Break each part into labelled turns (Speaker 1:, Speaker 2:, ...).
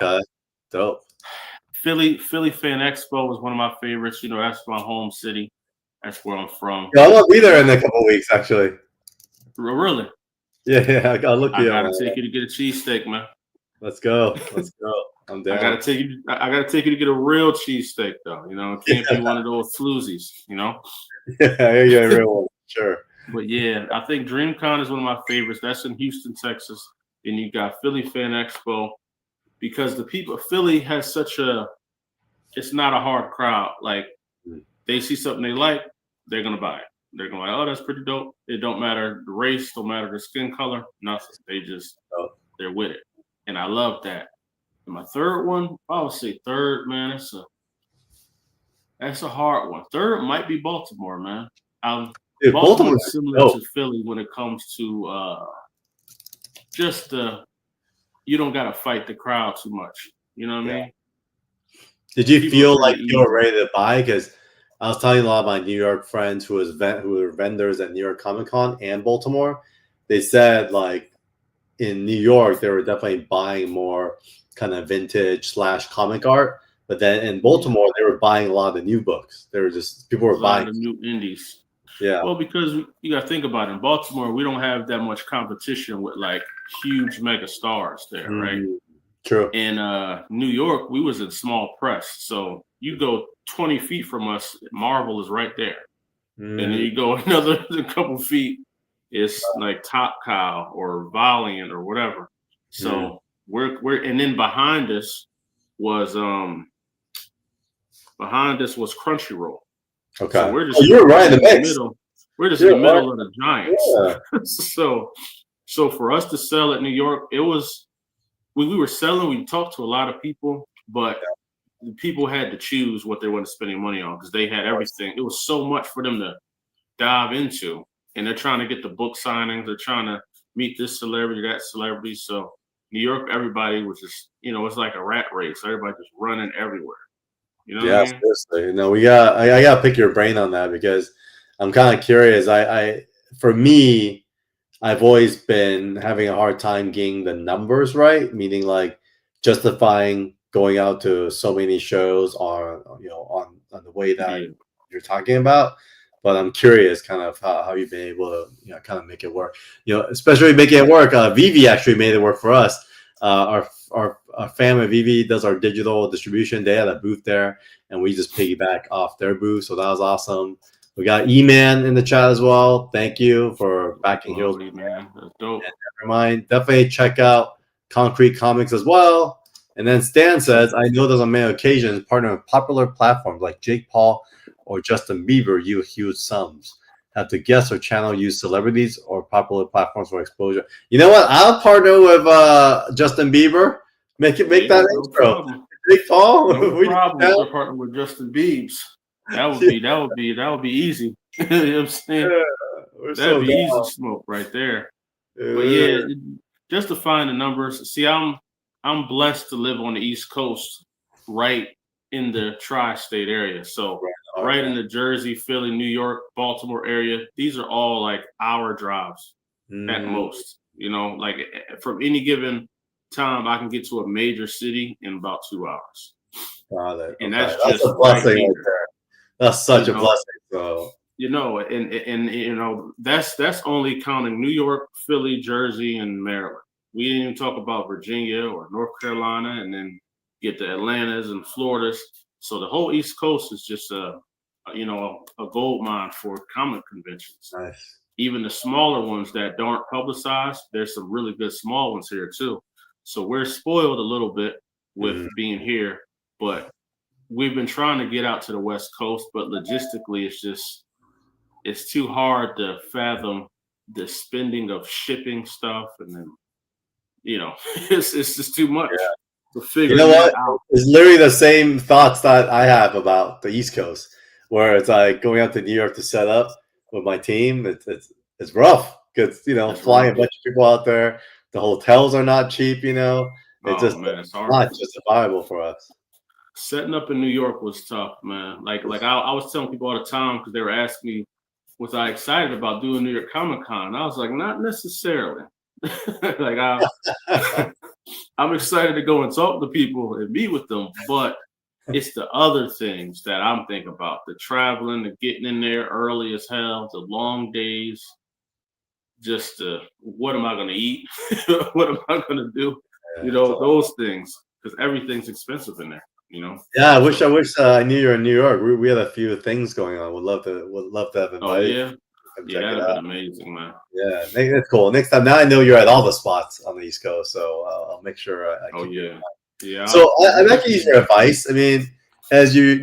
Speaker 1: Okay, dope.
Speaker 2: Philly Fan Expo was one of my favorites. That's my home city. That's where I'm from.
Speaker 1: Yeah, I'm gonna be there in a couple weeks, actually.
Speaker 2: Really?
Speaker 1: Yeah, I'll look
Speaker 2: I
Speaker 1: you
Speaker 2: gotta
Speaker 1: up.
Speaker 2: take you to get a cheesesteak, man.
Speaker 1: Let's go. Let's go. I'm
Speaker 2: I
Speaker 1: down.
Speaker 2: gotta take you. I gotta take you to get a real cheesesteak, though. It can't be one of those floozies.
Speaker 1: Yeah, real one. Sure.
Speaker 2: But yeah, I think DreamCon is one of my favorites. That's in Houston, Texas. Then you got Philly Fan Expo because the people Philly has such a. It's not a hard crowd. Like they see something they like, they're gonna buy it. They're gonna like, oh, that's pretty dope. It don't matter the race, don't matter the skin color, nothing. They just they're with it, and I love that. And my third one, I would say third, man. That's a hard one. Third might be Baltimore, man.
Speaker 1: Dude,
Speaker 2: Baltimore is similar to Philly when it comes to just you don't gotta fight the crowd too much. You know what I mean?
Speaker 1: Did you feel like you were ready to buy? Because I was telling a lot of my New York friends who were vendors at New York Comic Con and Baltimore. They said like in New York they were definitely buying more kind of vintage / comic art, but then in Baltimore they were buying a lot of the new books. People were buying
Speaker 2: the new indies.
Speaker 1: Yeah.
Speaker 2: Well, because you got to think about it. In Baltimore, we don't have that much competition with like huge mega stars there, right?
Speaker 1: True.
Speaker 2: In New York, we was in small press. So you go 20 feet from us, Marvel is right there. And then you go another couple feet, it's like Top Cow or Valiant or whatever. So we're and then behind us was Crunchyroll.
Speaker 1: Okay.
Speaker 2: So we're just
Speaker 1: you're right in the mix.
Speaker 2: Middle. We're just in the middle of the giants. Yeah. So for us to sell at New York, it was when we were selling, we talked to a lot of people, but the people had to choose what they wanted spending money on because they had everything. It was so much for them to dive into. And they're trying to get the book signings. They're trying to meet this celebrity, that celebrity. So New York, everybody was just, it's like a rat race. Everybody just running everywhere. You know what I mean?
Speaker 1: Seriously. No, I gotta pick your brain on that because I'm kind of curious. For me, I've always been having a hard time getting the numbers right, meaning like justifying going out to so many shows on the way that you're talking about. But I'm curious kind of how you've been able to kind of make it work. Especially making it work. Vivi actually made it work for us. Our family Vivi does our digital distribution. They had a booth there, and we just piggyback off their booth. So that was awesome. We got E-Man in the chat as well. Thank you for backing Heroes.
Speaker 2: Man, that's dope.
Speaker 1: And never mind. Definitely check out Concrete Comics as well. And then Stan says, I know there's on many occasions partner with popular platforms like Jake Paul or Justin Bieber use huge sums. Have to guess or channel use celebrities or popular platforms for exposure. You know what? I'll partner with Justin Bieber. Make that intro. Jake Paul.
Speaker 2: No problem. We're partnering with Justin Biebs. That would be easy. You know what I'm saying? Yeah, that'd be easy smoke right there. Yeah. But yeah, just to find the numbers. See, I'm blessed to live on the East Coast, right in the tri-state area. So right in the Jersey, Philly, New York, Baltimore area. These are all like hour drives at most. Like from any given time, I can get to a major city in about 2 hours.
Speaker 1: Got it.
Speaker 2: And that's just
Speaker 1: a blessing right there. That's such a blessing. So that's only counting New York, Philly, Jersey, and Maryland. We didn't even talk about Virginia or North Carolina, and then get the Atlantas and Floridas. So the whole East Coast is just a gold mine for comic conventions. Nice.
Speaker 2: Even the smaller ones that aren't publicized, there's some really good small ones here too. So we're spoiled a little bit with being here, but we've been trying to get out to the West Coast, but logistically it's too hard to fathom the spending of shipping stuff, and then it's just too much to figure out.
Speaker 1: It's literally the same thoughts that I have about the East Coast, where it's like going out to New York to set up with my team. It's rough because flying a bunch of people out there. The hotels are not cheap. It's not justifiable for us.
Speaker 2: Setting up in New York was tough, man. Like I was telling people all the time because they were asking me, was I excited about doing New York Comic Con? I was like, not necessarily. I'm excited to go and talk to people and meet with them, but it's the other things that I'm thinking about: the traveling, the getting in there early as hell, the long days. Just what am I going to eat? What am I going to do?
Speaker 1: Yeah, it's a lot.
Speaker 2: Those things, because everything's expensive in there.
Speaker 1: Yeah,
Speaker 2: So,
Speaker 1: I wish I knew you were in New York. We had a few things going on. Would love to have
Speaker 2: oh
Speaker 1: invited.
Speaker 2: yeah,
Speaker 1: Come
Speaker 2: yeah,
Speaker 1: check
Speaker 2: that'd
Speaker 1: it
Speaker 2: have been
Speaker 1: out.
Speaker 2: amazing, man.
Speaker 1: Yeah, that's cool. Next time, now I know you're at all the spots on the East Coast, so I'll make sure I
Speaker 2: Oh
Speaker 1: keep you.
Speaker 2: yeah, yeah.
Speaker 1: So
Speaker 2: We'll
Speaker 1: I'm not gonna use
Speaker 2: definitely.
Speaker 1: your advice. I mean, as your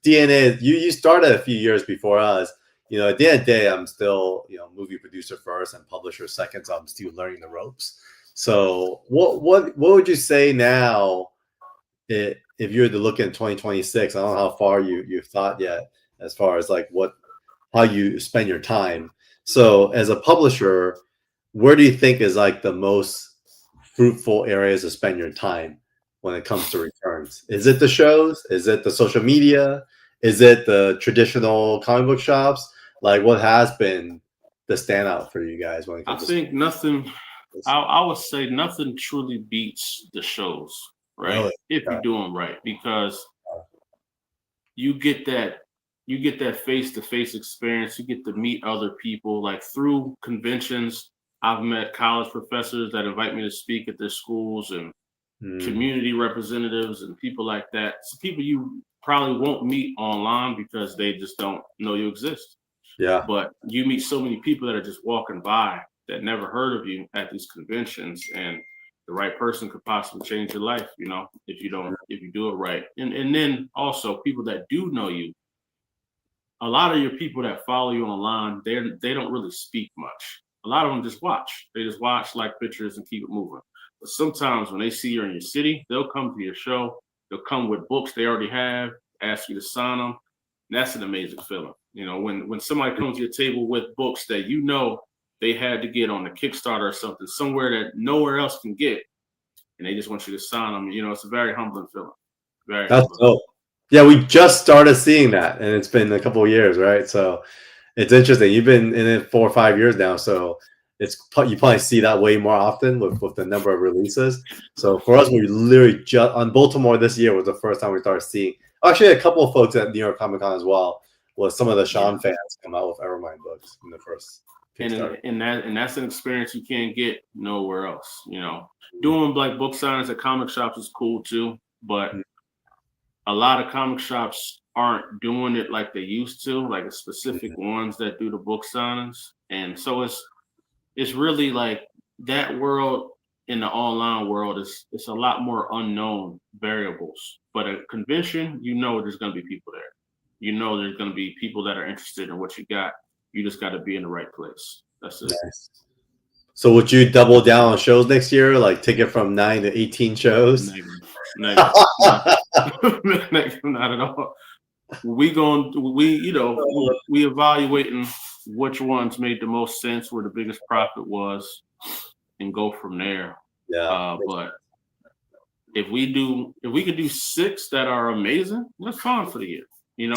Speaker 1: DNA. You started a few years before us. At the end of the day, I'm still movie producer first and publisher second, so I'm still learning the ropes. So what would you say now? If you were to look in 2026, I don't know how far you've thought yet as far as like how you spend your time. So as a publisher, where do you think is like the most fruitful areas to spend your time when it comes to returns? Is it the shows? Is it the social media? Is it the traditional comic book shops? Like what has been the standout for you guys when it
Speaker 2: I
Speaker 1: comes to
Speaker 2: think nothing.
Speaker 1: this?
Speaker 2: I would say nothing truly beats the shows, right?
Speaker 1: Really?
Speaker 2: If you
Speaker 1: Okay.
Speaker 2: do them right, because you get that face-to-face experience. You get to meet other people, like through conventions. I've met college professors that invite me to speak at their schools, and
Speaker 1: Mm,
Speaker 2: community representatives and people like that. So people you probably won't meet online because they just don't know you exist.
Speaker 1: yeah.
Speaker 2: But you meet so many people that are just walking by that never heard of you at these conventions, and the right person could possibly change your life, if you do it right. And then also people that do know you, a lot of your people that follow you online, they don't really speak much. A lot of them just watch. They just watch, like pictures, and keep it moving. But sometimes when they see you're in your city, they'll come to your show. They'll come with books they already have, ask you to sign them. And that's an amazing feeling. When somebody comes to your table with books that they had to get on the Kickstarter or something, somewhere that nowhere else can get, and they just want you to sign them. It's a very humbling feeling. Very
Speaker 1: That's
Speaker 2: humbling.
Speaker 1: dope. Yeah, we just started seeing that, and it's been a couple of years, right? So it's interesting. You've been in it 4 or 5 years now, so you probably see that way more often with the number of releases. So for us, we literally just on Baltimore this year was the first time we started seeing. Actually, a couple of folks at New York Comic Con as well. Was some of the
Speaker 2: Yeah.
Speaker 1: Sean fans come out with Evermind books in the first Kickstarter.
Speaker 2: And that's an experience you can't get nowhere else. Doing like book signings at comic shops is cool too, but a lot of comic shops aren't doing it like they used to, like specific ones that do the book signings. And so it's really like that world in the online world is it's a lot more unknown variables. But at a convention, there's gonna be people there. There's gonna be people that are interested in what you got. You just gotta be in the right place. That's it.
Speaker 1: Nice. So would you double down on shows next year, like take it from 9 to 18 shows?
Speaker 2: Negative. Negative. Not, negative, not at all. We evaluating which ones made the most sense, where the biggest profit was, and go from there.
Speaker 1: Yeah.
Speaker 2: But if we could do 6 that are amazing, that's fine for the year.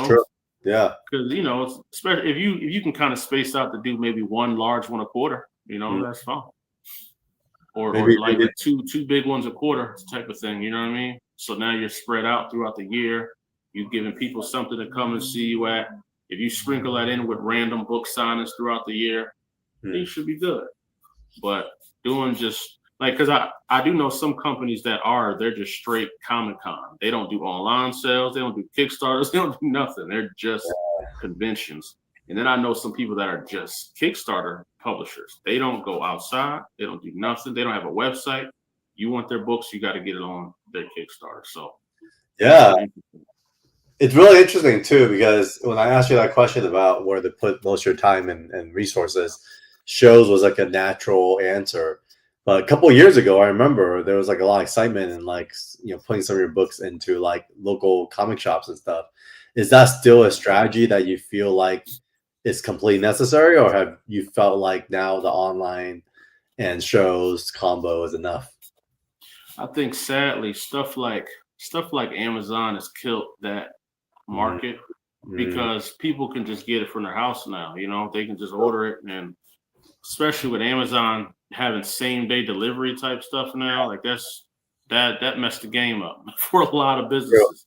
Speaker 1: True. Yeah.
Speaker 2: Because especially if you can kind of space out to do maybe one large one a quarter, that's fine. Or
Speaker 1: Maybe
Speaker 2: like two big ones a quarter type of thing. You know what I mean? So now you're spread out throughout the year. You're giving people something to come and see you at. If you sprinkle that in with random book signings throughout the year, you should be good. But doing just like, because I do know some companies they're just straight Comic-Con. They don't do online sales. They don't do Kickstarters. They don't do nothing. They're just conventions. And then I know some people that are just Kickstarter publishers. They don't go outside. They don't do nothing. They don't have a website. You want their books, you got to get it on their Kickstarter. So
Speaker 1: Yeah. It's really interesting too, because when I asked you that question about where to put most of your time and resources, shows was like a natural answer. But a couple of years ago, I remember there was like a lot of excitement and like putting some of your books into like local comic shops and stuff. Is that still a strategy that you feel like is completely necessary, or have you felt like now the online and shows combo is enough?
Speaker 2: I think sadly stuff like Amazon has killed that market because people can just get it from their house now. They can just order it, and especially with Amazon, having same day delivery type stuff now. Like that messed the game up for a lot of businesses.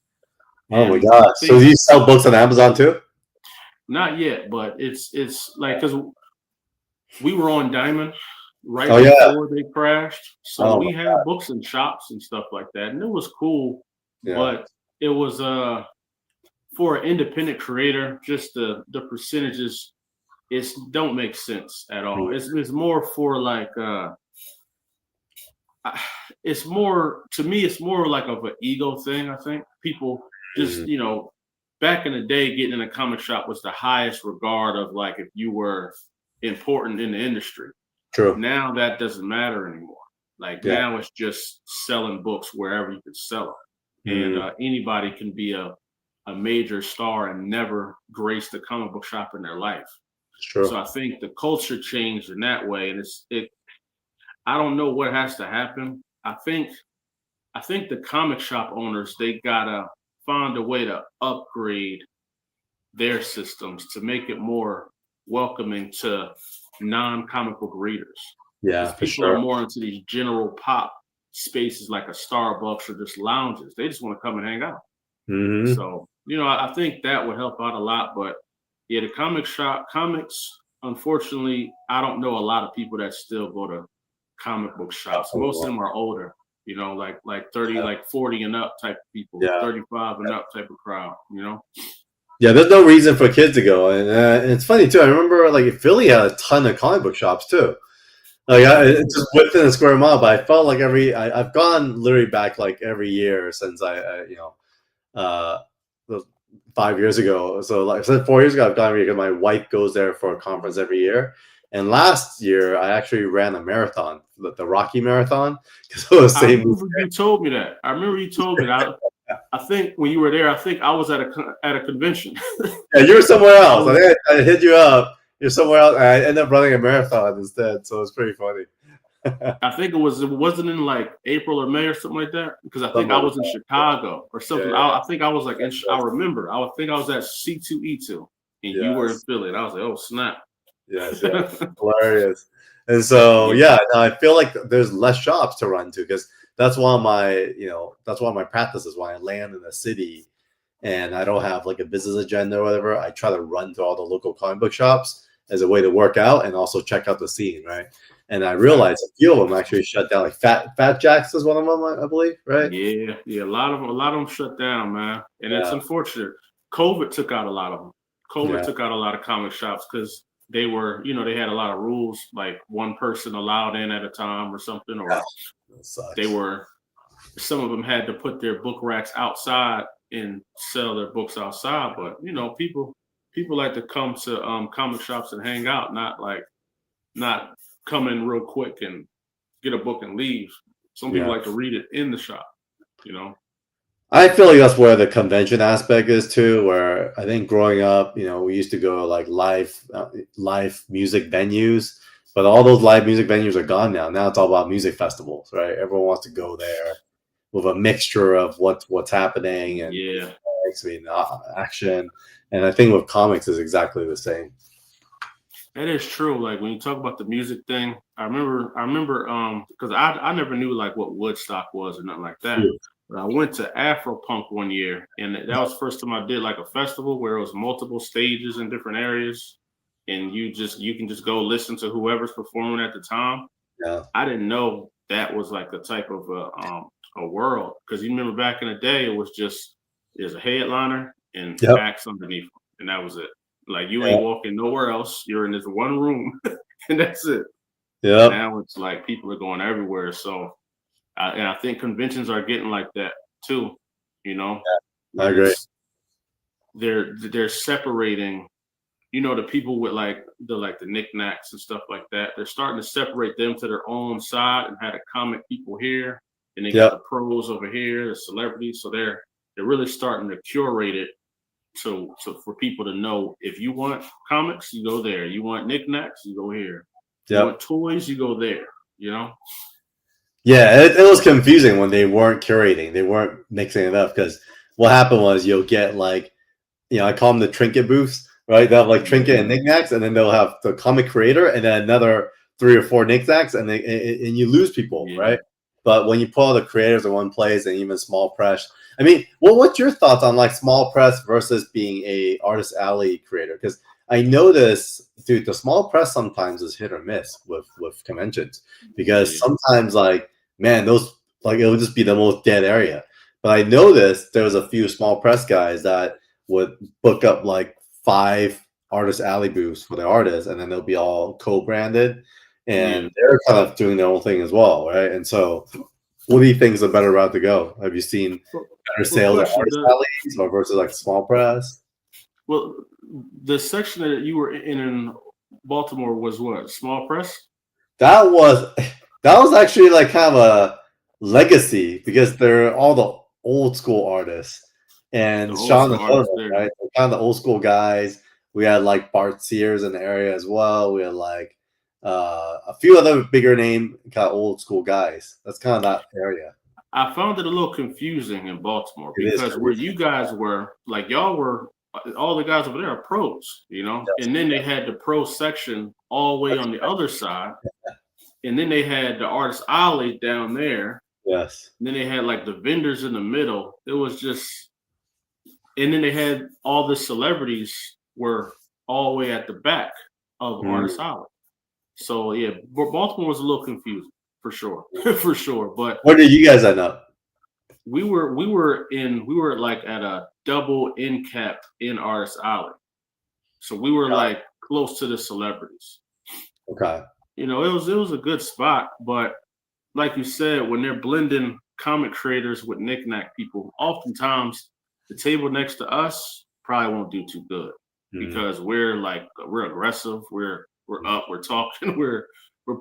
Speaker 1: Oh my gosh! So do you sell books on Amazon too?
Speaker 2: Not yet, but it's like because we were on Diamond right before they crashed, so we had books in shops and stuff like that, and it was cool. Yeah. But it was for an independent creator, just the percentages don't make sense at all. It's more for like it's more to me. It's more like of an ego thing. I think people just back in the day, getting in a comic shop was the highest regard of like if you were important in the industry.
Speaker 1: True.
Speaker 2: Now that doesn't matter anymore. Like now it's just selling books wherever you can sell them, and anybody can be a major star and never grace the comic book shop in their life.
Speaker 1: True.
Speaker 2: So I think the culture changed in that way, and I don't know what has to happen. I think the comic shop owners, they gotta find a way to upgrade their systems to make it more welcoming to non-comic book readers.
Speaker 1: Yeah,
Speaker 2: people are more into these general pop spaces like a Starbucks or just lounges. They just want to come and hang out.
Speaker 1: Mm-hmm.
Speaker 2: So, I think that would help out a lot. But yeah, the comics, unfortunately, I don't know a lot of people that still go to comic book shops. Most of them are older, like 30, like 40 and up type of people, 35 and up type of crowd,
Speaker 1: Yeah, there's no reason for kids to go, and it's funny too. I remember like Philly had a ton of comic book shops too. Like it's just within a square mile, but I felt like I've gone literally back like every year since I 5 years ago. So like I said, 4 years ago, I've gone because my wife goes there for a conference every year. And last year, I actually ran a marathon, the Rocky Marathon, because it was the same.
Speaker 2: I remember you told me that. I remember you told me that. I think when you were there, I think I was at a convention.
Speaker 1: Yeah, you were somewhere else. I think I hit you up. You're somewhere else. I ended up running a marathon instead, so it's pretty funny.
Speaker 2: I think it wasn't in like April or May or something like that, because I think I was in Chicago or something. Yeah. I think I was like I remember. I think I was at C2E2, and you were in Philly. And I was like, oh snap!
Speaker 1: Yes. Hilarious. And so I feel like there's less shops to run to because that's one of my practices when I land in a city and I don't have like a business agenda or whatever. I try to run to all the local comic book shops as a way to work out and also check out the scene, right? And I realized a few of them actually shut down. Like Fat Jacks is one of them, I believe, right?
Speaker 2: Yeah. A lot of them shut down, man, and it's unfortunate. COVID took out a lot of them. COVID took out a lot of comic shops because they were, they had a lot of rules, like one person allowed in at a time or something, or some of them had to put their book racks outside and sell their books outside. But people like to come to comic shops and hang out, not come in real quick and get a book and leave. Some people like to read it in the shop,
Speaker 1: I feel like that's where the convention aspect is too, where I think growing up, we used to go to like live music venues, but all those live music venues are gone now. Now it's all about music festivals, right? Everyone wants to go there with a mixture of what's happening and action. And I think with comics is exactly the same.
Speaker 2: That is true. Like when you talk about the music thing, I remember because I never knew like what Woodstock was or nothing like that. Yeah. But I went to Afropunk one year, and that was the first time I did like a festival where it was multiple stages in different areas, and you can just go listen to whoever's performing at the time.
Speaker 1: Yeah.
Speaker 2: I didn't know that was like a type of a world, because you remember back in the day, it was just there's a headliner and acts underneath, and that was it. Like you ain't walking nowhere else. You're in this one room, and that's it.
Speaker 1: Yeah.
Speaker 2: Now it's like people are going everywhere. So, and I think conventions are getting like that too.
Speaker 1: I agree.
Speaker 2: They're separating. The people with like the knickknacks and stuff like that. They're starting to separate them to their own side and have the comic people here, and they got the pros over here, the celebrities. So they're really starting to curate it. So for people to know, if you want comics, you go there. You want knickknacks, you go here. You want toys, you go there.
Speaker 1: Yeah, it was confusing when they weren't curating. They weren't mixing it up, because what happened was you'll get like, I call them the trinket booths, right? They'll have like trinket and knickknacks, and then they'll have the comic creator and then another 3 or 4 knickknacks, and you lose people, right? But when you pull all the creators in one place and even small press, I mean, what's your thoughts on like small press versus being a Artist Alley creator? Because I notice, dude, the small press sometimes is hit or miss with conventions, because sometimes like, man, those like it'll just be the most dead area. But I noticed there was a few small press guys that would book up like 5 Artist Alley booths for the artists, and then they'll be all co-branded, and they're kind of doing their own thing as well, right? And so, what do you think is a better route to go? Have you seen better sales at Artist Alleys or versus like small press?
Speaker 2: Well, the section that you were in Baltimore was what? Small press?
Speaker 1: That was actually like kind of a legacy, because they're all the old school artists, and Sean and Donovan, right? They're kind of the old school guys. We had like Bart Sears in the area as well. We had like a few other bigger name kind of old school guys. That's kind of that area.
Speaker 2: I found it a little confusing in Baltimore, because where you guys were, like y'all were, all the guys over there are pros, you know, and then they had the pro section all the way on the other side, and then they had the Artist Alley down there.
Speaker 1: Yes.
Speaker 2: And then they had like the vendors in the middle. It was just, and then they had all the celebrities were all the way at the back of Artist Alley. So yeah, Baltimore was a little confusing for sure, for sure. But
Speaker 1: where did you guys end up?
Speaker 2: We were like at a double end cap in Artist Alley, so we were like close to the celebrities.
Speaker 1: Okay.
Speaker 2: You know, it was a good spot, but like you said, when they're blending comic creators with knickknack people, oftentimes the table next to us probably won't do too good, because we're aggressive, we're up, we're talking, we're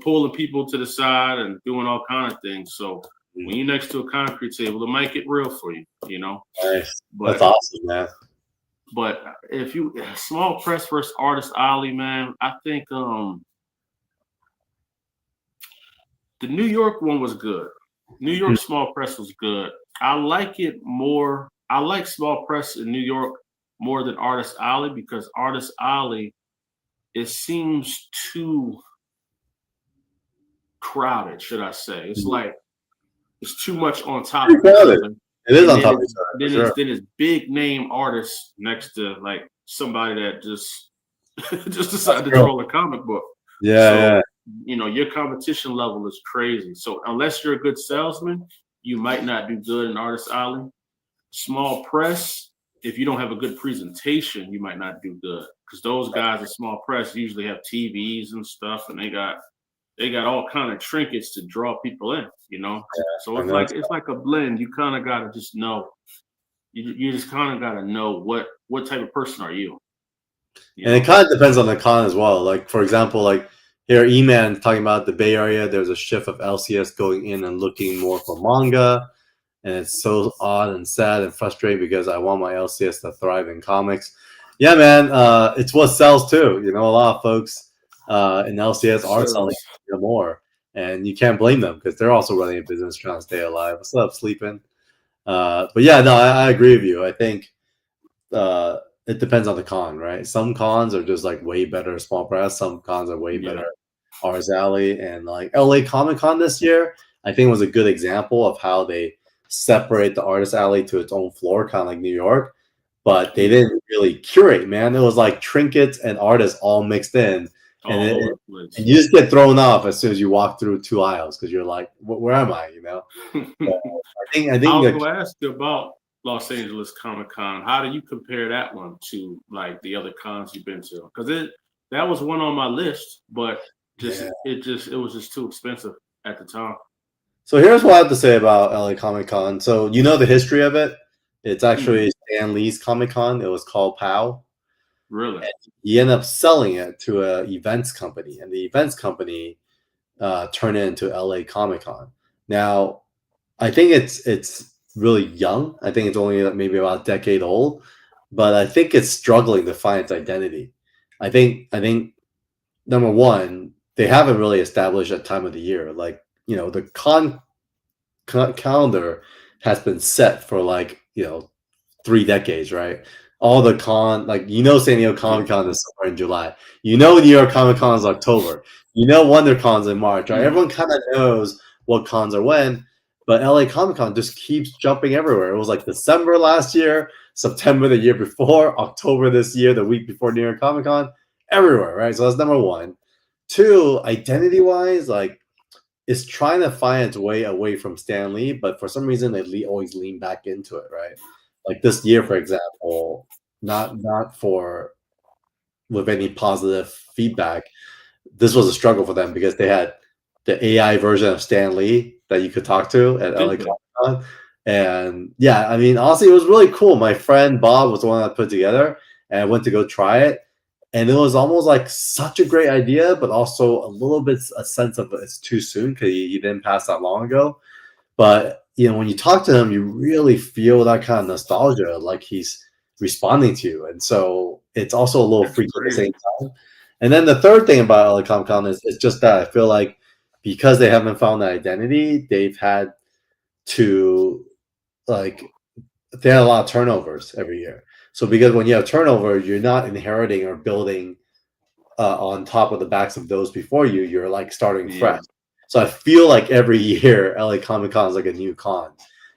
Speaker 2: pulling people to the side and doing all kind of things. So when you're next to a concrete table, it might get real for you, you know.
Speaker 1: Nice. That's awesome, man.
Speaker 2: But if you small press versus Artist Alley, man, I think the New York one was good. New York small press was good. I like it more. I like small press in New York more than Artist Alley, because Artist Alley, it seems too crowded, should I say. It's like it's too much on top of each other.
Speaker 1: It is on top of each other.
Speaker 2: Then it's big name artists next to like somebody that just decided to draw a comic book.
Speaker 1: Yeah.
Speaker 2: You know, your competition level is crazy. So unless you're a good salesman, you might not do good in Artist Alley. Small press, if you don't have a good presentation, you might not do good, because those guys at small press usually have TVs and stuff, and they got all kind of trinkets to draw people in, you know. So it's like a blend. You kind of gotta just know. You just kind of gotta know what type of person are you.
Speaker 1: And it kind of depends on the con as well. Like for example, like here, E-Man talking about the Bay Area. There's a shift of LCS going in and looking more for manga, and it's so odd and sad and frustrating, because I want my LCS to thrive in comics. Yeah, man, it's what sells too. You know, a lot of folks in LCS are selling more, and you can't blame them, because they're also running a business trying to stay alive. What's up, sleeping? But yeah, no, I agree with you. I think it depends on the con, right? Some cons are just like way better small press. Some cons are way better Artist Alley, and like LA Comic Con this year, I think was a good example of how they separate the Artist Alley to its own floor, kind of like New York, but they didn't really curate, man. It was like trinkets and artists all mixed in, and you just get thrown off as soon as you walk through 2 aisles, because you're like, where am I? You know. I think
Speaker 2: I was going to ask you about Los Angeles Comic Con. How do you compare that one to like the other cons you've been to? Because that was one on my list, but it was just too expensive at the time.
Speaker 1: So here's what I have to say about LA Comic Con. So you know the history of it. It's actually Stan Lee's Comic Con. It was called POW.
Speaker 2: Really?
Speaker 1: And he ended up selling it to an events company, and the events company turned it into LA Comic Con. Now, I think it's really young. I think it's only maybe about a decade old, but I think it's struggling to find its identity. I think number one, they haven't really established a time of the year. Like, you know, the calendar has been set for like, you know, 3 decades, right? All the con, like, you know, San Diego Comic Con is somewhere in July. You know, New York Comic Con is October. WonderCon's in March, right?
Speaker 2: Mhm.
Speaker 1: Everyone kind of knows what cons are when, but LA Comic Con just keeps jumping everywhere. It was like December last year, September the year before, October this year, the week before New York Comic Con, everywhere, right? So that's number one. Two, identity wise, like it's trying to find its way away from Stan Lee, but for some reason they always lean back into it, right? Like this year, for example, not for with any positive feedback. This was a struggle for them because they had the AI version of Stan Lee that you could talk to at LA Comic Con. And yeah, I mean, honestly, it was really cool. My friend Bob was the one that put it together, and I went to go try it. And it was almost like such a great idea, but also a little bit a sense of it's too soon because he didn't pass that long ago. But when you talk to him, you really feel that kind of nostalgia, like he's responding to you. And so it's also a little freaky at the same time. And then the third thing about LA Comic Con is just that I feel like because they haven't found that identity, they've had to like they had a lot of turnovers every year. So because when you have turnover, you're not inheriting or building on top of the backs of those before you. You're like starting fresh. So I feel like every year LA Comic Con is like a new con.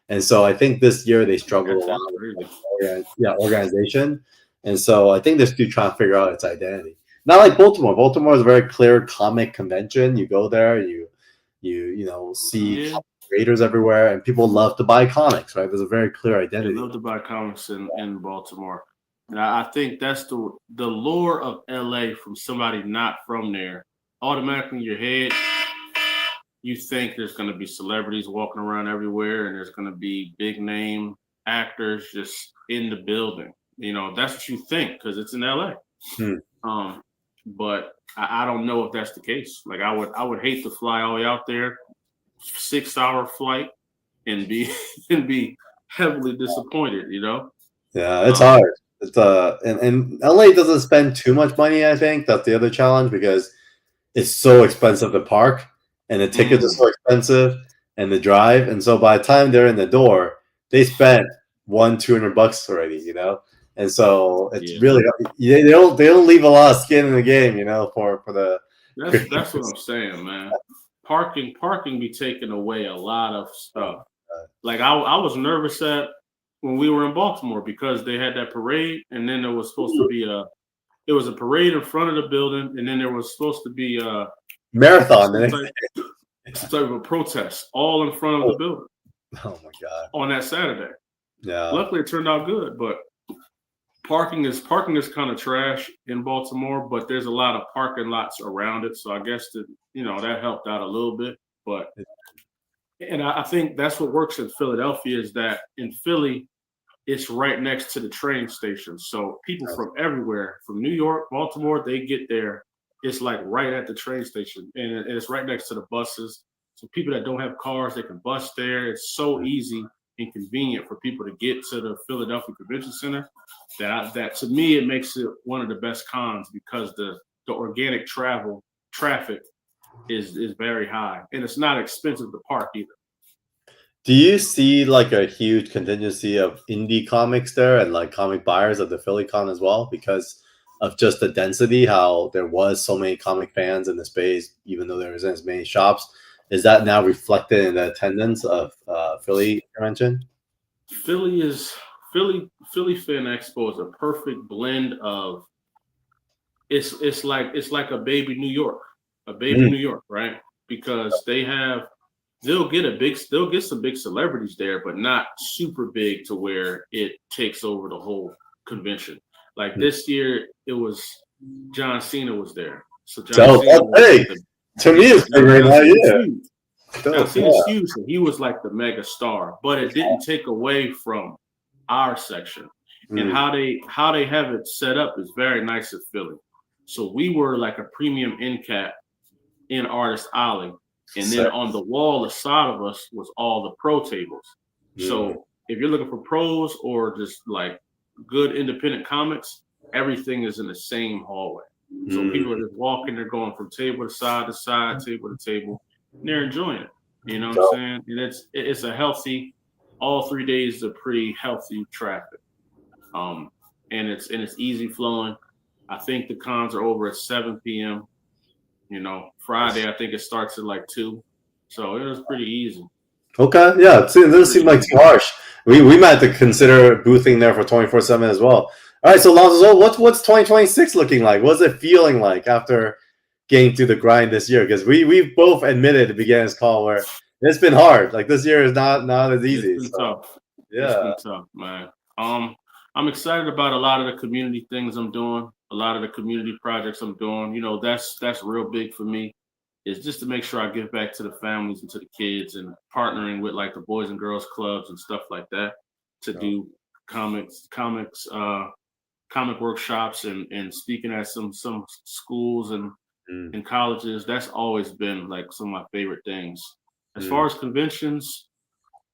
Speaker 1: And so I think this year they struggled a lot with organization. And so I think they're still trying to figure out its identity. Not like Baltimore. Baltimore is a very clear comic convention. You go there, you see creators everywhere, and people love to buy comics, right? There's a very clear identity.
Speaker 2: They love to buy comics in Baltimore. And I think that's the lure of LA from somebody not from there. Automatically in your head, you think there's going to be celebrities walking around everywhere and there's going to be big name actors just in the building. That's what you think because it's in LA. But I don't know if that's the case. Like I would hate to fly all the way out there, 6-hour flight, and be heavily disappointed.
Speaker 1: Yeah, it's hard. It's and LA doesn't spend too much money. I think that's the other challenge because it's so expensive to park, and the tickets are so expensive, and the drive, and so by the time they're in the door, they spent $200 already. And so it's really they don't leave a lot of skin in the game. For the
Speaker 2: that's what I'm saying, man. Parking be taking away a lot of stuff. Like I was nervous when we were in Baltimore because they had that parade, and then there was supposed to be a parade in front of the building, and then there was supposed to be a
Speaker 1: marathon,
Speaker 2: some type of a protest all in front of the building.
Speaker 1: Oh my god!
Speaker 2: On that Saturday.
Speaker 1: Yeah.
Speaker 2: Luckily, it turned out good, but parking is kind of trash in Baltimore, but there's a lot of parking lots around it, so I guess that helped out a little bit, but. And I think that's what works in Philadelphia is that in Philly, it's right next to the train station. So people from everywhere, from New York, Baltimore, they get there. It's like right at the train station, and it's right next to the buses. So people that don't have cars, they can bus there. It's so easy and convenient for people to get to the Philadelphia Convention Center. That to me, it makes it one of the best cons because the organic traffic is very high, and it's not expensive to park either.
Speaker 1: Do you see like a huge contingency of indie comics there and like comic buyers at the Philly Con as well because of just the density, how there was so many comic fans in the space, even though there isn't as many shops? Is that now reflected in the attendance of Philly convention?
Speaker 2: Philly Fan Expo is a perfect blend of it's like a baby New York, New York, right? Because they'll get some big celebrities there, but not super big to where it takes over the whole convention. Like this year, it was John Cena was there. So John Cena
Speaker 1: to me, it's big right now.
Speaker 2: John Cena's huge. So he was like the mega star, but it didn't take away from our section. And how they have it set up is very nice at Philly. So we were like a premium end cap in Artist Alley. And then on the wall aside of us was all the pro tables. So if you're looking for pros or just like good independent comics, everything is in the same hallway. So people are just walking, they're going from table to side, table to table, and they're enjoying it. You know what I'm saying? And it's a healthy, all 3 days are pretty healthy traffic. And it's easy flowing. I think the cons are over at 7 p.m. Friday I think it starts at like 2, so it was pretty easy.
Speaker 1: Okay, yeah, it doesn't seem like too harsh. We might have to consider boothing there for 24/7 as well. All right, so Lonzo, what's 2026 looking like? What's it feeling like after getting through the grind this year? Because we both admitted at the beginning of this call where it's been hard. Like this year is not as easy.
Speaker 2: It's been tough.
Speaker 1: Yeah,
Speaker 2: it's been tough, man. I'm excited about a lot of the community things I'm doing, a lot of the community projects I'm doing. That's real big for me. Is just to make sure I give back to the families and to the kids, and partnering with like the Boys and Girls Clubs and stuff like that to do comic workshops and speaking at some schools and colleges. That's always been like some of my favorite things. As far as conventions,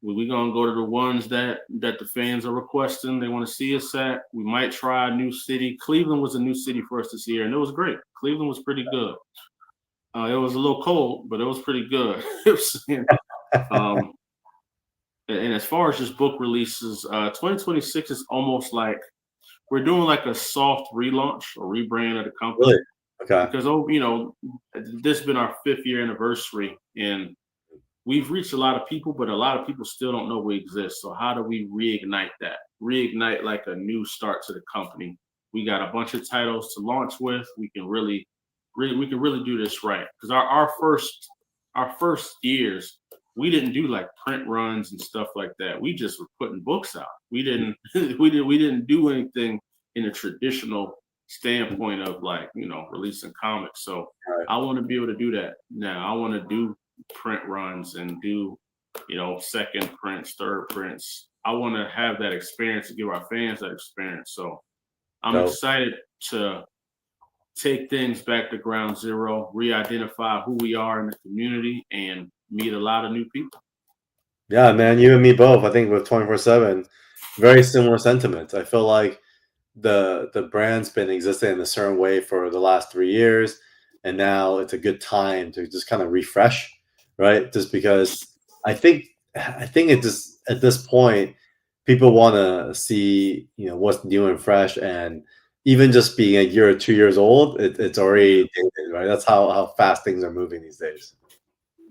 Speaker 2: we're gonna go to the ones that the fans are requesting. They want to see us at. We might try a new city. Cleveland was a new city for us this year, and it was great. Cleveland was pretty good. It was a little cold, but it was pretty good. And as far as just book releases, 2026 is almost like we're doing like a soft relaunch or rebrand of the company.
Speaker 1: Really? Okay.
Speaker 2: Because this has been our 5th year anniversary, and we've reached a lot of people, but a lot of people still don't know we exist. So how do we reignite that? Reignite like a new start to the company. We got a bunch of titles to launch with. We can really do this right. Because our first years, we didn't do like print runs and stuff like that. We just were putting books out. We didn't do anything in a traditional standpoint of like, releasing comics. So I want to be able to do that now. I want to do print runs and do, second prints, third prints. I want to have that experience to give our fans that experience. So I'm excited to take things back to ground zero, re-identify who we are in the community, and meet a lot of new people.
Speaker 1: Yeah, man, you and me both. I think with 24/7, very similar sentiments. I feel like the brand's been existing in a certain way for the last 3 years, and now it's a good time to just kind of refresh, right? Just because I think it just at this point, people want to see what's new and fresh, and even just being a year or 2 years old, it's already dated, right? That's how fast things are moving these days.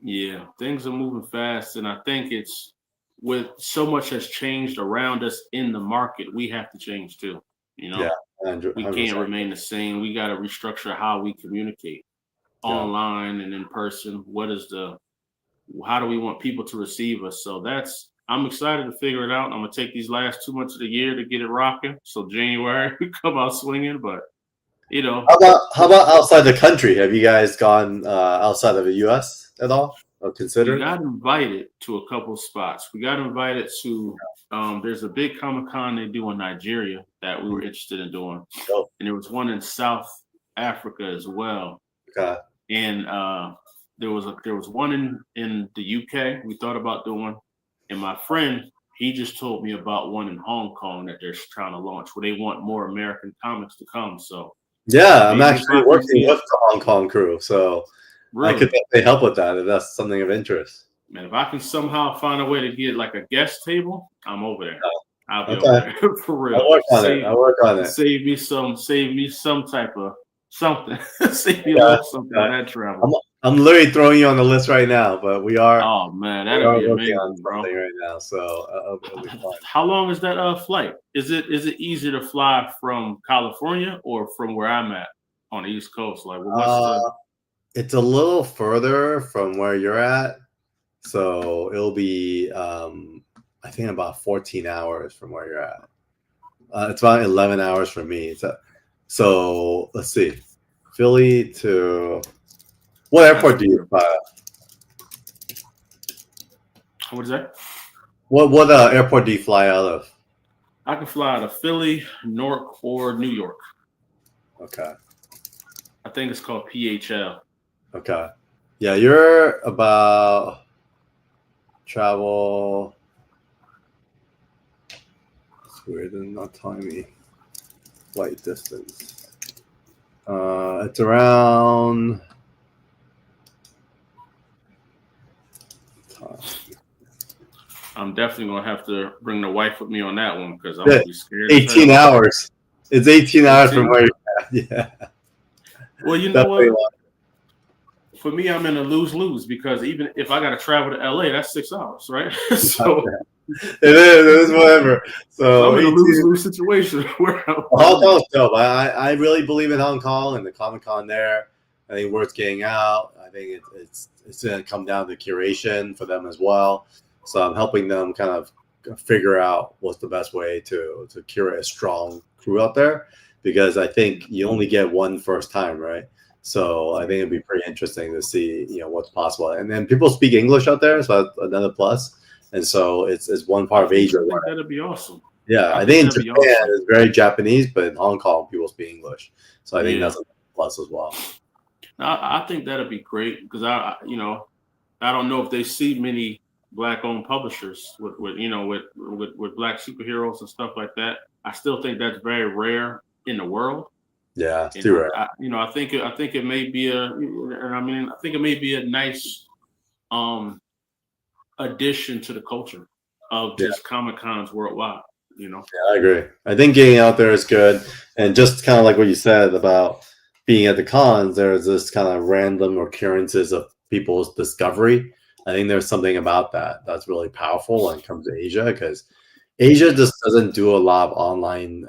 Speaker 2: Yeah, things are moving fast, and I think it's with so much has changed around us in the market, we have to change too.
Speaker 1: Yeah, 100%.
Speaker 2: We can't remain the same. We got to restructure how we communicate online and in person. How do we want people to receive us? So I'm excited to figure it out. I'm gonna take these last 2 months of the year to get it rocking. So January we come out swinging, but
Speaker 1: How about outside the country? Have you guys gone outside of the U.S. at all, or considered?
Speaker 2: We got invited to a couple spots. We got invited to there's a big Comic-Con they do in Nigeria that we were interested in doing, and there was one in South Africa as well.
Speaker 1: Okay.
Speaker 2: And there was one in the UK we thought about doing, and my friend, he just told me about one in Hong Kong that they're trying to launch, where they want more American comics to come. So
Speaker 1: yeah, I'm actually working with the Hong Kong crew, so
Speaker 2: really?
Speaker 1: I could definitely help with that if that's something of interest.
Speaker 2: Man, if I can somehow find a way to get like a guest table, I'm over there. I'll be over there for real.
Speaker 1: I'll work on it.
Speaker 2: Save me some type of something. Save me a little something on that travel.
Speaker 1: I'm literally throwing you on the list right now, but we are.
Speaker 2: Oh man, that'd be amazing, bro.
Speaker 1: Right now, so it'll be fun.
Speaker 2: How long is that flight? Is it easy to fly from California or from where I'm at on the East Coast? Like,
Speaker 1: it's a little further from where you're at, so it'll be I think about 14 hours from where you're at. It's about 11 hours for me. So let's see, Philly to. What airport do you fly at?
Speaker 2: What is that?
Speaker 1: What airport do you fly out of?
Speaker 2: I can fly out of Philly, Newark, or New York.
Speaker 1: Okay.
Speaker 2: I think it's called PHL.
Speaker 1: Okay. Yeah, you're about travel. It's weird, they're not telling me flight distance. It's around.
Speaker 2: I'm definitely gonna have to bring the wife with me on that one because I'm gonna be scared.
Speaker 1: 18 hours. It's 18 hours from where you're at. Yeah.
Speaker 2: Well, you know what? for me, I'm in a lose-lose because even if I got to travel to LA, that's 6 hours, right? So
Speaker 1: it is whatever. So
Speaker 2: I'm in a lose-lose situation. Where
Speaker 1: Hong Kong's dope. I really believe in Hong Kong and the Comic-Con there. I think worth getting out. I think it's going to come down to curation for them as well. So I'm helping them kind of figure out what's the best way to curate a strong crew out there, because I think you only get one first time, right? So I think it'd be pretty interesting to see, what's possible. And then people speak English out there, so that's another plus. And so it's one part of Asia.
Speaker 2: I think that'd be awesome.
Speaker 1: Yeah, I think in Japan it's very Japanese, but in Hong Kong people speak English. So I think that's a plus as well.
Speaker 2: I think that'd be great because I don't know if they see many Black-owned publishers with Black superheroes and stuff like that. I still think that's very rare in the world.
Speaker 1: Yeah, it's too rare.
Speaker 2: I think it may be a nice addition to the culture of just Comic-Cons worldwide.
Speaker 1: Yeah, I agree. I think getting out there is good, and just kind of like what you said about being at the cons, there's this kind of random occurrences of people's discovery. I think there's something about that that's really powerful when it comes to Asia, because Asia just doesn't do a lot of online.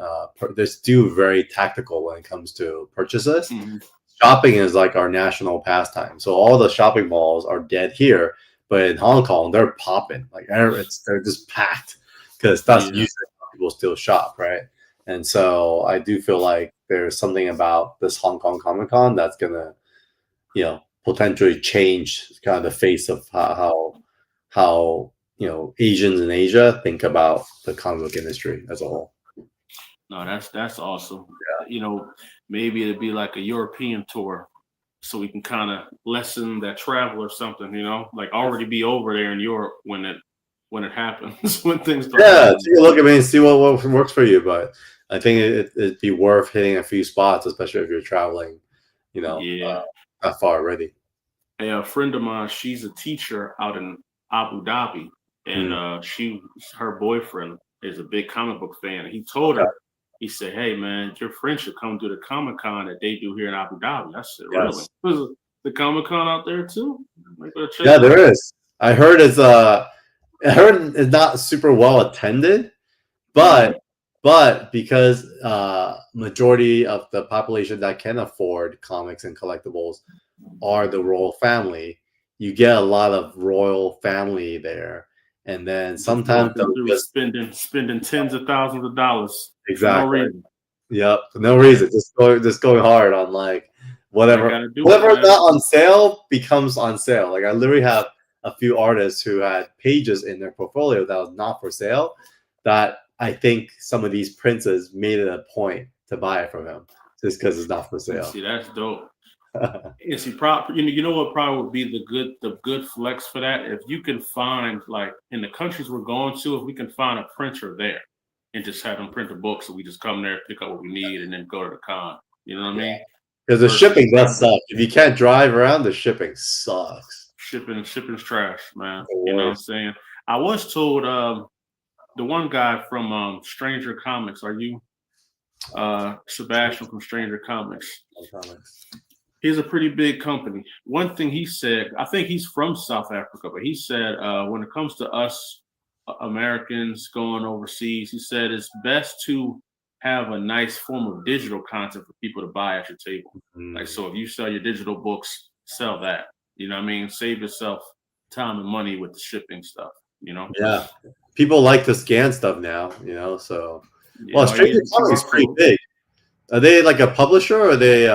Speaker 1: They're still very tactical when it comes to purchases. Mm-hmm. Shopping is like our national pastime. So all the shopping malls are dead here, but in Hong Kong they're popping. Like they're just packed because that's usually how people still shop, right? And so I do feel like there's something about this Hong Kong Comic-Con that's gonna, potentially change kind of the face of how Asians in Asia think about the comic book industry as a whole.
Speaker 2: No, that's awesome. Yeah. Maybe it'd be like a European tour, so we can kind of lessen that travel or something. Like already be over there in Europe when it happens, when things start happening.
Speaker 1: Take a look at me and see what works for you. But I think it'd be worth hitting a few spots, especially if you're traveling, that far already.
Speaker 2: A friend of mine, she's a teacher out in Abu Dhabi, and her boyfriend is a big comic book fan. And he told her, he said, "Hey man, your friend should come to the Comic-Con that they do here in Abu Dhabi." I said, "Really? There's the Comic-Con out there too?"
Speaker 1: Yeah, there is. I heard it's not super well attended, but because majority of the population that can afford comics and collectibles are the royal family, you get a lot of royal family there, and then sometimes
Speaker 2: just spending tens of thousands of dollars.
Speaker 1: Exactly. For no reason. Yep, for no reason. Just going hard on like whatever's not on sale becomes on sale. Like I literally have a few artists who had pages in their portfolio that was not for sale, that I think some of these princes made it a point to buy it from him just because it's not for sale.
Speaker 2: See, that's dope. And see, you know what probably would be the good flex for that, if you can find, like in the countries we're going to, if we can find a printer there and just have them print a book, so we just come there, pick up what we need, and then go to the con. You know what I mean?
Speaker 1: Because the shipping does suck. If you can't drive around, the shipping sucks.
Speaker 2: Shipping's trash, man. You know what I'm saying? I was told the one guy from Stranger Comics. Are you Sebastian from Stranger Comics? He's a pretty big company. One thing he said, I think he's from South Africa, but he said when it comes to us Americans going overseas, he said it's best to have a nice form of digital content for people to buy at your table. Mm-hmm. Like, so if you sell your digital books, sell that. You know what I mean? Save yourself time and money with the shipping stuff, Yeah.
Speaker 1: People like to scan stuff now, so. Yeah, well, Stranger Comics is pretty big. Are they like a publisher, or are they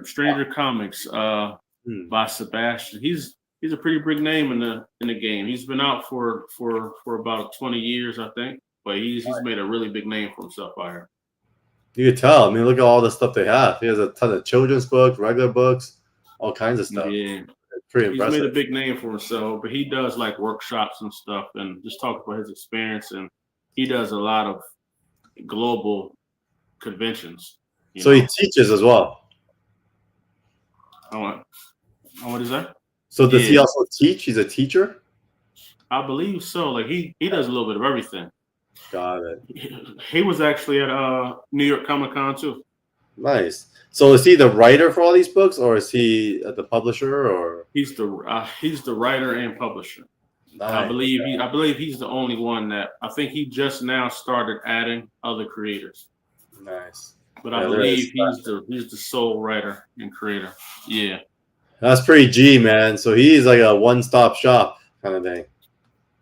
Speaker 2: Stranger Comics by Sebastian. He's a pretty big name in the game. He's been out for about 20 years, I think, but he's made a really big name for himself out here.
Speaker 1: You can tell. I mean, look at all the stuff they have. He has a ton of children's books, regular books, all kinds of stuff.
Speaker 2: Yeah,
Speaker 1: it's pretty impressive.
Speaker 2: He's made a big name for himself, but he does like workshops and stuff, and just talk about his experience. And he does a lot of global conventions.
Speaker 1: So he teaches as well.
Speaker 2: What is that?
Speaker 1: So does he also teach? He's a teacher?
Speaker 2: I believe so. Like he does a little bit of everything.
Speaker 1: Got it.
Speaker 2: He was actually at New York Comic-Con too.
Speaker 1: Nice. So is he the writer for all these books, or is he the publisher? Or
Speaker 2: he's the writer and publisher.
Speaker 1: nice.
Speaker 2: I believe he's the only one that I think he just now started adding other creators.
Speaker 1: Nice.
Speaker 2: But I believe he's the sole writer and creator. Yeah.
Speaker 1: That's pretty G, man. So he's like a one-stop shop kind of thing.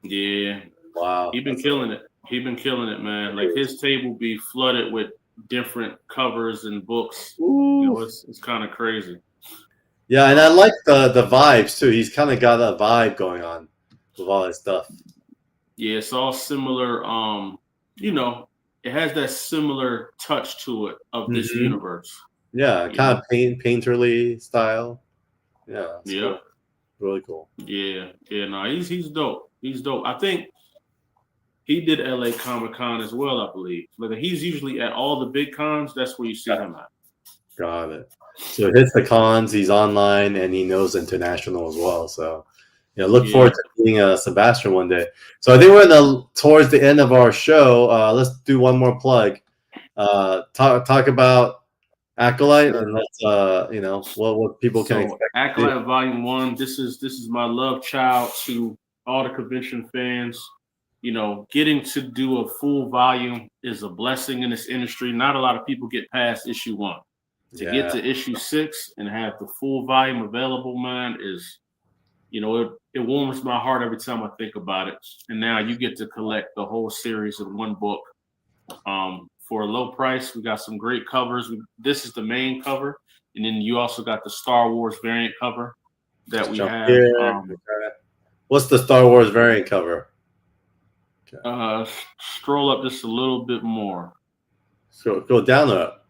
Speaker 2: Yeah.
Speaker 1: Wow.
Speaker 2: He's been killing it. He's been killing it, man. Like his table be flooded with different covers and books.
Speaker 1: Ooh.
Speaker 2: You know, it's kind of crazy.
Speaker 1: Yeah, and I like the vibes too. He's kind of got a vibe going on with all his stuff.
Speaker 2: Yeah, it's all similar. You know, it has that similar touch to it of this universe.
Speaker 1: Yeah, kind of painterly style. Yeah.
Speaker 2: Yeah.
Speaker 1: Cool. Really cool.
Speaker 2: Yeah. No, he's dope. He's dope. I think he did LA Comic-Con as well, I believe. Like he's usually at all the big cons. That's where you see him at.
Speaker 1: Got it. So hits the cons. He's online and he knows international as well. So look forward to meeting Sebastian one day. So I think we're towards the end of our show. Let's do one more plug. Talk about Acolyte and let's what people can expect.
Speaker 2: Acolyte Volume 1. This is my love child to all the convention fans. You know, getting to do a full volume is a blessing in this industry. Not a lot of people get past issue 1. To get to issue 6 and have the full volume available, man, is, it warms my heart every time I think about it. And now you get to collect the whole series in one book for a low price. We got some great covers. This is the main cover. And then you also got the Star Wars variant cover that we have.
Speaker 1: What's the Star Wars variant cover?
Speaker 2: Scroll up just a little bit more.
Speaker 1: So go down or up?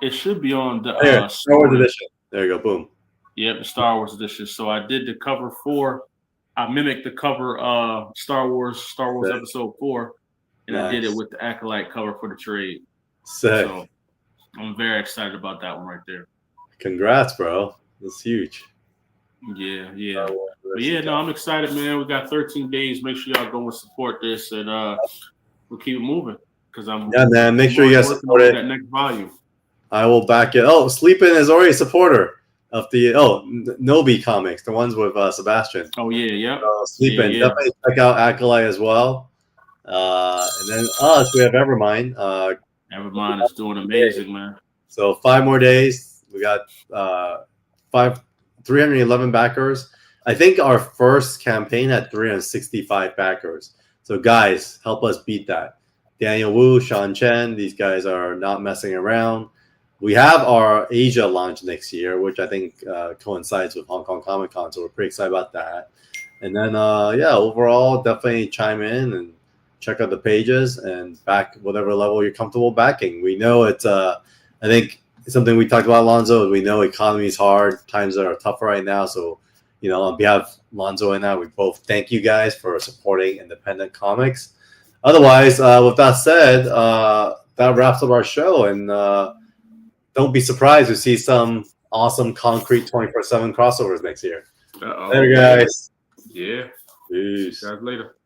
Speaker 2: It should be on the
Speaker 1: Star Wars edition. There you go. Boom.
Speaker 2: Yep, the Star Wars edition. So I did the cover 4. I mimicked the cover Star Wars Episode 4, and I did it with the Acolyte cover for the trade.
Speaker 1: Sick.
Speaker 2: So I'm very excited about that one right there.
Speaker 1: Congrats, bro. That's huge.
Speaker 2: Yeah. But I'm excited, man. We got 13 days. Make sure y'all go and support this, and we'll keep it moving.
Speaker 1: Man. Make sure you guys support it.
Speaker 2: That next volume.
Speaker 1: I will back it. Oh, Sleepin is already a supporter of the Nobi comics, the ones with Sebastian.
Speaker 2: Oh yeah.
Speaker 1: Sleepin, definitely check out Acolyte as well. And then us, we have Evermind.
Speaker 2: Evermind is doing amazing, man.
Speaker 1: So 5 more days. We got 311 backers. I think our first campaign had 365 backers. So guys, help us beat that. Daniel Wu, Sean Chen, these guys are not messing around. We have our Asia launch next year, which I think coincides with Hong Kong Comic Con, so we're pretty excited about that. And then, overall, definitely chime in and check out the pages and back whatever level you're comfortable backing. We know it's, I think something we talked about, Lonzo, we know economy is hard. Times are tough right now. So, on behalf of Lonzo and I, we both thank you guys for supporting independent comics. Otherwise, with that said, that wraps up our show. And don't be surprised to see some awesome concrete 24/7 crossovers next year.
Speaker 2: Uh-oh.
Speaker 1: Later, guys.
Speaker 2: Yeah.
Speaker 1: Peace.
Speaker 2: Guys, later.